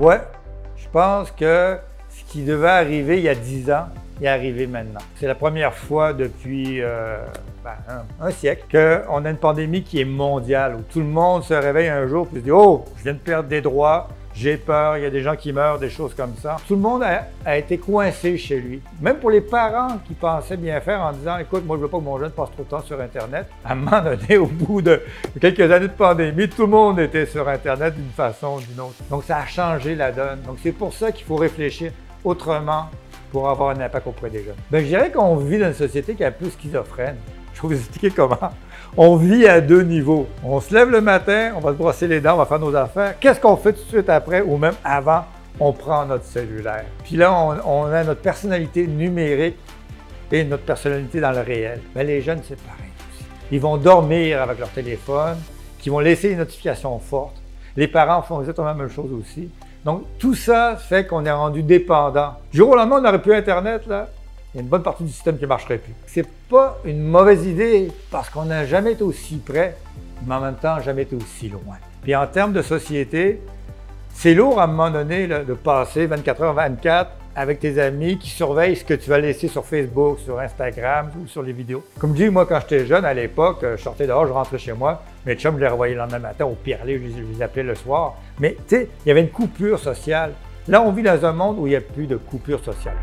Ouais, je pense que ce qui devait arriver il y a 10 ans est arrivé maintenant. C'est la première fois depuis un siècle qu'on a une pandémie qui est mondiale, où tout le monde se réveille un jour et se dit « Oh, je viens de perdre des droits, j'ai peur, il y a des gens qui meurent, des choses comme ça. » Tout le monde a été coincé chez lui. Même pour les parents qui pensaient bien faire en disant « Écoute, moi je veux pas que mon jeune passe trop de temps sur Internet. » À un moment donné, au bout de quelques années de pandémie, tout le monde était sur Internet d'une façon ou d'une autre. Donc ça a changé la donne. Donc c'est pour ça qu'il faut réfléchir autrement pour avoir un impact auprès des jeunes. Je dirais qu'on vit dans une société qui est un peu schizophrène. Je vais vous expliquer comment. On vit à deux niveaux. On se lève le matin, on va se brosser les dents, on va faire nos affaires. Qu'est-ce qu'on fait tout de suite après ou même avant? On prend notre cellulaire. Puis là, on a notre personnalité numérique et notre personnalité dans le réel. Mais les jeunes, c'est pareil aussi. Ils vont dormir avec leur téléphone, qui vont laisser les notifications fortes. Les parents font exactement la même chose aussi. Donc, tout ça fait qu'on est rendu dépendant. Du jour au lendemain, on n'aurait plus Internet, là. Il y a une bonne partie du système qui ne marcherait plus. C'est pas une mauvaise idée parce qu'on n'a jamais été aussi près, mais en même temps, jamais été aussi loin. Puis en termes de société, c'est lourd à un moment donné là, de passer 24h/24 avec tes amis qui surveillent ce que tu vas laisser sur Facebook, sur Instagram ou sur les vidéos. Comme je dis, moi, quand j'étais jeune, à l'époque, je sortais dehors, je rentrais chez moi, mes chums, je les revoyais le lendemain matin au pire-aller, je les appelais le soir. Mais tu sais, il y avait une coupure sociale. Là, on vit dans un monde où il n'y a plus de coupure sociale.